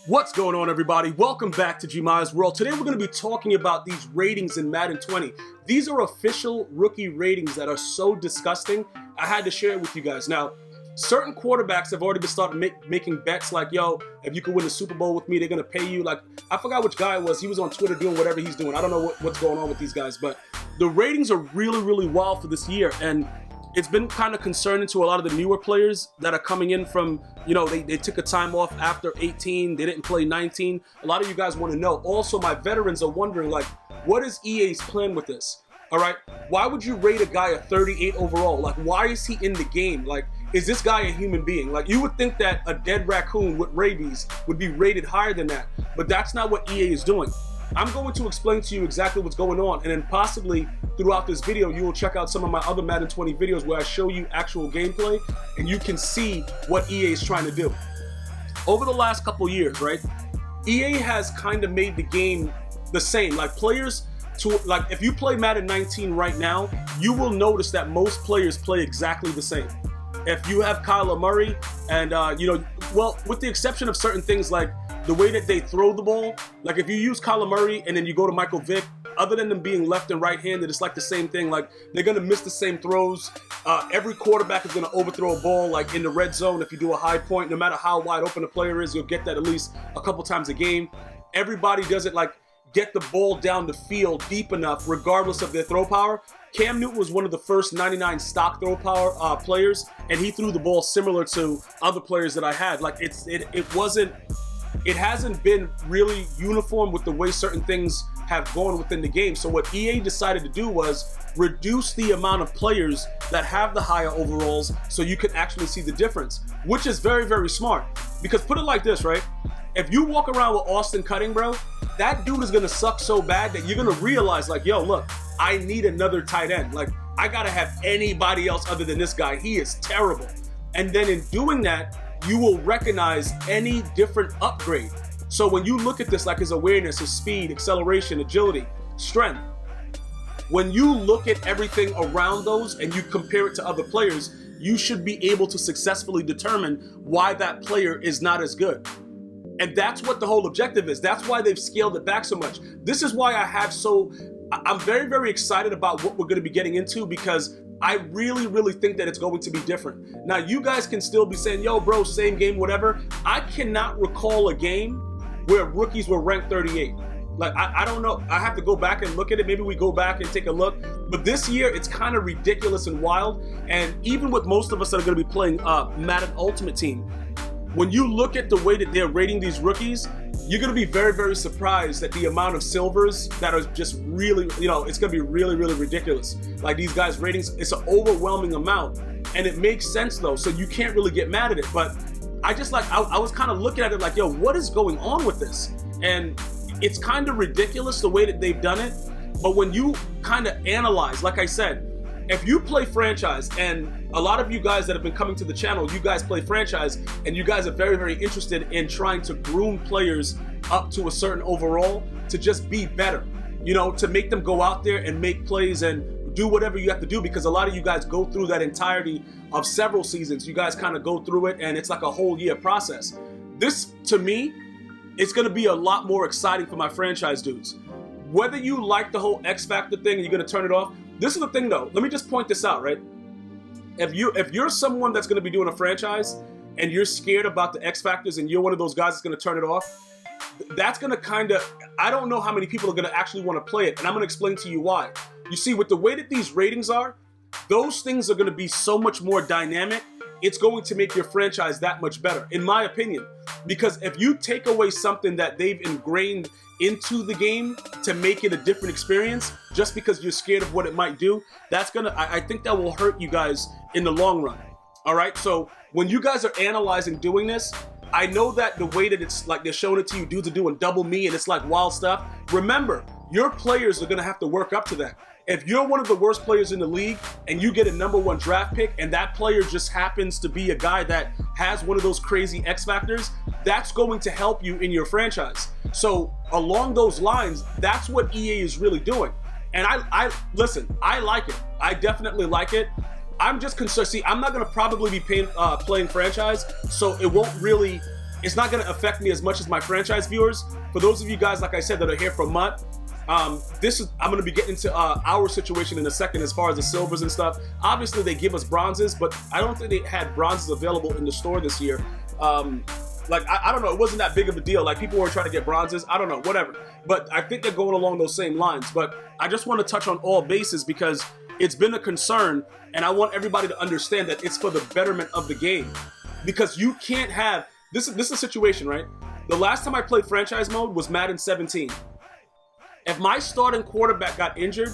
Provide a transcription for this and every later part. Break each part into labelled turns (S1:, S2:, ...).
S1: What's going on, everybody? Welcome back to GmiasWorld. Today we're going to be talking about these ratings in Madden 20. These are official rookie ratings that are so disgusting. I had to share it with you guys. Now, certain quarterbacks have already been started making bets like, yo, if you can win the Super Bowl with me, they're going to pay you. Like, I forgot which guy it was. He was on Twitter doing whatever he's doing. I don't know what's going on with these guys, but the ratings are really, really wild for this year. And it's been kind of concerning to a lot of the newer players that are coming in from, you know, they took a time off after 18, they didn't play 19. A lot of you guys want to know. Also, my veterans are wondering, like, what is EA's plan with this? All right, why would you rate a guy a 38 overall? Like, why is he in the game? Like, is this guy a human being? Like, you would think that a dead raccoon with rabies would be rated higher than that, but that's not what EA is doing. I'm going to explain to you exactly what's going on, and then possibly throughout this video, you will check out some of my other Madden 20 videos where I show you actual gameplay, and you can see what EA is trying to do. Over the last couple years, right, EA has kind of made the game the same. Like, players, like, if you play Madden 19 right now, you will notice that most players play exactly the same. If you have Kyler Murray, and you know, well, with the exception of certain things like the way that they throw the ball, like if you use Kyler Murray and then you go to Michael Vick, other than them being left and right-handed, it's like the same thing. Like, they're gonna miss the same throws. Every quarterback is gonna overthrow a ball, like in the red zone. If you do a high point, no matter how wide open the player is, you'll get that at least a couple times a game. Everybody does it, like, get the ball down the field deep enough, regardless of their throw power. Cam Newton was one of the first 99 stock throw power players, and he threw the ball similar to other players that I had. Like, it hasn't been really uniform with the way certain things have gone within the game. So what EA decided to do was reduce the amount of players that have the higher overalls so you can actually see the difference, which is very, very smart. Because put it like this, right? If you walk around with Austin Cutting, bro, that dude is gonna suck so bad that you're gonna realize, like, yo, look, I need another tight end. Like, I gotta have anybody else other than this guy. He is terrible. And then in doing that, you will recognize any different upgrade. So when you look at this, like his awareness, his speed, acceleration, agility, strength, when you look at everything around those and you compare it to other players, you should be able to successfully determine why that player is not as good. And that's what the whole objective is. That's why they've scaled it back so much. This is why I'm very, very excited about what we're going to be getting into, because I really, really think that it's going to be different. Now, you guys can still be saying, yo, bro, same game, whatever. I cannot recall a game where rookies were ranked 38. Like, I don't know. I have to go back and look at it. Maybe we go back and take a look. But this year, it's kind of ridiculous and wild. And even with most of us that are going to be playing Madden Ultimate Team, when you look at the way that they're rating these rookies, you're going to be very, very surprised at the amount of silvers that are just really, you know, it's going to be really, really ridiculous. Like, these guys' ratings, it's an overwhelming amount. And it makes sense, though, so you can't really get mad at it. But I just, like, I was kind of looking at it like, yo, what is going on with this? And it's kind of ridiculous the way that they've done it. But when you kind of analyze, like I said, if you play franchise, and a lot of you guys that have been coming to the channel, you guys play franchise, and you guys are very, very interested in trying to groom players up to a certain overall to just be better, you know, to make them go out there and make plays and do whatever you have to do, because a lot of you guys go through that entirety of several seasons. You guys kind of go through it, and it's like a whole year process. This, to me, it's going to be a lot more exciting for my franchise dudes. Whether you like the whole X Factor thing and you're going to turn it off, this is the thing, though. Let me just point this out, right? If you're someone that's going to be doing a franchise and you're scared about the X Factors and you're one of those guys that's going to turn it off, that's going to kind of, I don't know how many people are going to actually want to play it, and I'm going to explain to you why. You see, with the way that these ratings are, those things are going to be so much more dynamic. It's going to make your franchise that much better, in my opinion. Because if you take away something that they've ingrained into the game to make it a different experience, just because you're scared of what it might do, that's gonna, I think that will hurt you guys in the long run. All right, so when you guys are analyzing doing this, I know that the way that it's like they're showing it to you, dudes are doing double me and it's like wild stuff. Remember, your players are gonna have to work up to that. If you're one of the worst players in the league and you get a #1 draft pick and that player just happens to be a guy that has one of those crazy X factors, that's going to help you in your franchise. So along those lines, that's what EA is really doing. And I listen, I like it. I definitely like it. I'm just concerned. See, I'm not going to probably be playing franchise, so it won't really it's not going to affect me as much as my franchise viewers. For those of you guys, like I said, that are here for a month, I'm going to be getting into our situation in a second as far as the silvers and stuff. Obviously, they give us bronzes, but I don't think they had bronzes available in the store this year. Like, I don't know, it wasn't that big of a deal. Like, people were trying to get bronzes. I don't know, whatever. But I think they're going along those same lines. But I just want to touch on all bases because it's been a concern, and I want everybody to understand that it's for the betterment of the game. Because you can't have, this is a situation, right? The last time I played franchise mode was Madden 17. If my starting quarterback got injured,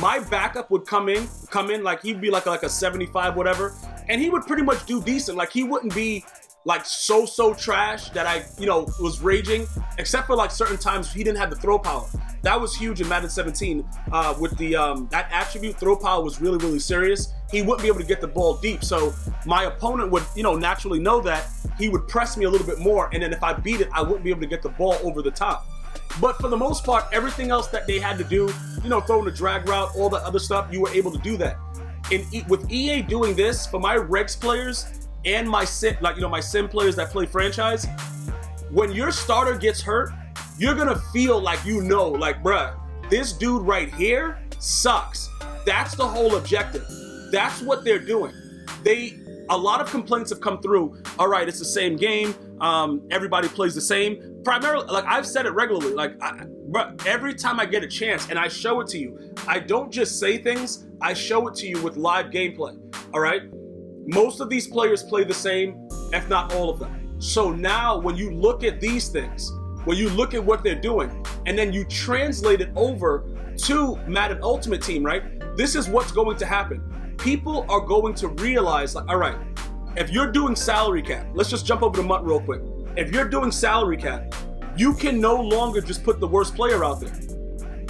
S1: my backup would come in, like he'd be like a 75, whatever, and he would pretty much do decent. Like, he wouldn't be like so trash that I, was raging, except for like certain times he didn't have the throw power. That was huge in Madden 17 with the that attribute. Throw power was really serious. He wouldn't be able to get the ball deep, so my opponent would, naturally know that. He would press me a little bit more, and then if I beat it, I wouldn't be able to get the ball over the top. But for the most part, everything else that they had to do, throwing the drag route, all that other stuff, you were able to do that. And with EA doing this, for my Regs players and my sim, my sim players that play franchise, when your starter gets hurt, you're gonna feel like like, bruh, this dude right here sucks. That's the whole objective. That's what they're doing. A lot of complaints have come through. All right, it's the same game. Everybody plays the same. Primarily, like I've said it regularly, bruh, every time I get a chance and I show it to you, I don't just say things, I show it to you with live gameplay, all right? Most of these players play the same, if not all of them. So now when you look at these things, when you look at what they're doing, and then you translate it over to Madden Ultimate Team, right? This is what's going to happen. People are going to realize, like, all right, if you're doing salary cap, let's just jump over to MUT real quick. If you're doing salary cap, you can no longer just put the worst player out there.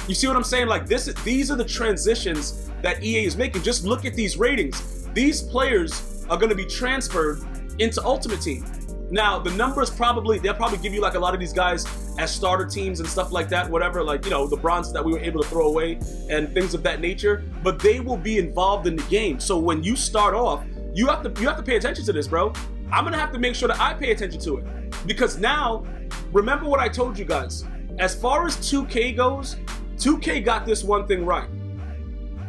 S1: You see what I'm saying? Like, these are the transitions that EA is making. Just look at these ratings. These players are going to be transferred into Ultimate Team. Now, the numbers they'll probably give you like a lot of these guys as starter teams and stuff like that, whatever, like, the bronze that we were able to throw away and things of that nature, but they will be involved in the game. So when you start off, you have to pay attention to this, bro. I'm going to have to make sure that I pay attention to it, because now, remember what I told you guys, as far as 2K goes, 2K got this one thing right.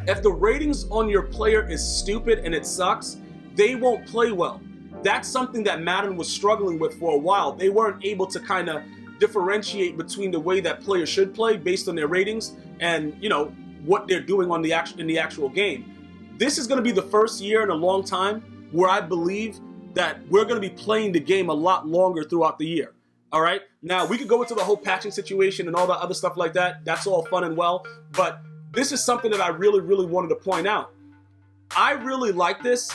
S1: If the ratings on your player is stupid and it sucks, they won't play well. That's something that Madden was struggling with for a while. They weren't able to kind of differentiate between the way that players should play based on their ratings and, what they're doing on in the actual game. This is going to be the first year in a long time where I believe that we're going to be playing the game a lot longer throughout the year. All right? Now, we could go into the whole patching situation and all that other stuff like that. That's all fun and well. But this is something that I really wanted to point out. I really like this,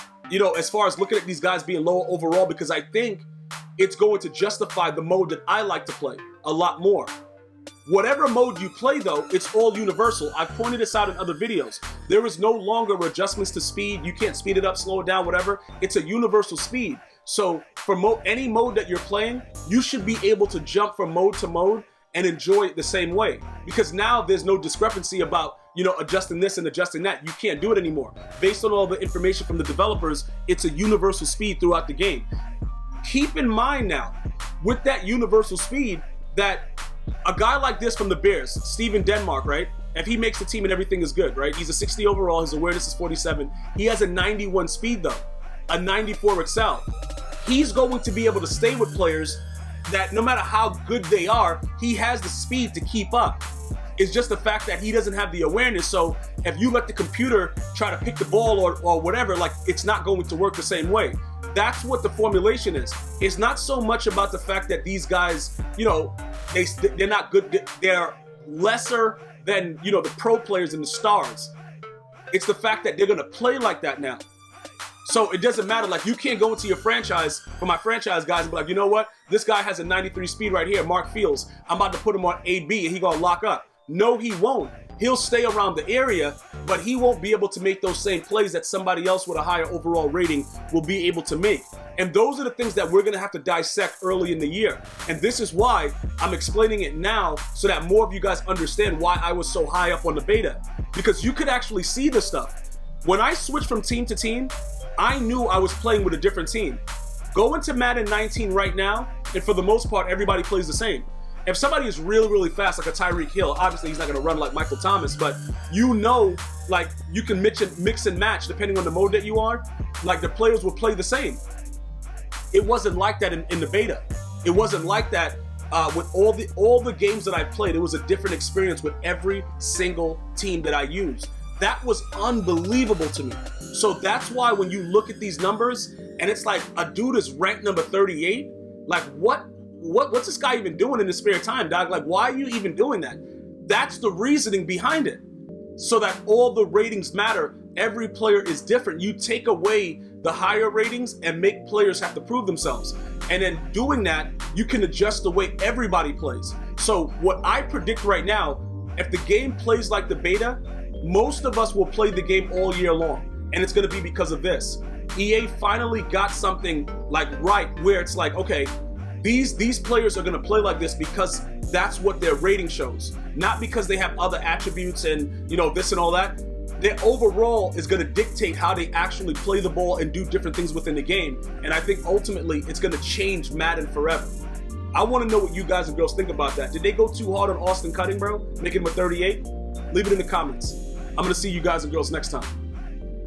S1: as far as looking at these guys being lower overall, because I think it's going to justify the mode that I like to play a lot more. Whatever mode you play, though, it's all universal. I've pointed this out in other videos. There is no longer adjustments to speed. You can't speed it up, slow it down, whatever. It's a universal speed. So for any mode that you're playing, you should be able to jump from mode to mode and enjoy it the same way. Because now there's no discrepancy about, adjusting this and adjusting that. You can't do it anymore. Based on all the information from the developers, it's a universal speed throughout the game. Keep in mind now, with that universal speed, that a guy like this from the Bears, Steven Denmark, right? If he makes the team and everything is good, right? He's a 60 overall, his awareness is 47. He has a 91 speed though, a 94 excel. He's going to be able to stay with players that no matter how good they are, he has the speed to keep up. It's just the fact that he doesn't have the awareness. So if you let the computer try to pick the ball or whatever, like, it's not going to work the same way. That's what the formulation is. It's not so much about the fact that these guys, they're not good. They're lesser than, the pro players and the stars. It's the fact that they're going to play like that now. So it doesn't matter. Like, you can't go into your franchise, for my franchise guys, and be like, you know what? This guy has a 93 speed right here, Mark Fields. I'm about to put him on AB and he going to lock up. No, he won't. He'll stay around the area, but he won't be able to make those same plays that somebody else with a higher overall rating will be able to make. And those are the things that we're going to have to dissect early in the year. And this is why I'm explaining it now, so that more of you guys understand why I was so high up on the beta. Because you could actually see the stuff. When I switched from team to team, I knew I was playing with a different team. Go into Madden 19 right now, And for the most part, everybody plays the same. If somebody is really, really fast, like a Tyreek Hill, obviously he's not going to run like Michael Thomas, but you know, like, you can mix and match depending on the mode that you are. Like, the players will play the same. It wasn't like that in the beta. It wasn't like that with all the games that I played. It was a different experience with every single team that I used. That was unbelievable to me. So that's why when you look at these numbers and it's like a dude is ranked number 38, like what's this guy even doing in his spare time, dog? Like, why are you even doing that? That's the reasoning behind it. So that all the ratings matter. Every player is different. You take away the higher ratings and make players have to prove themselves. And in doing that, you can adjust the way everybody plays. So what I predict right now, if the game plays like the beta, most of us will play the game all year long. And it's going to be because of this. EA finally got something like right where it's like, okay, these players are going to play like this because that's what their rating shows, not because they have other attributes and, you know, this and all that. Their overall is going to dictate how they actually play the ball and do different things within the game. And I think ultimately it's going to change Madden forever. I want to know what you guys and girls think about that. Did they go too hard on Austin Cutting, bro? Making him a 38? Leave it in the comments. I'm going to see you guys and girls next time.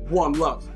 S1: One love.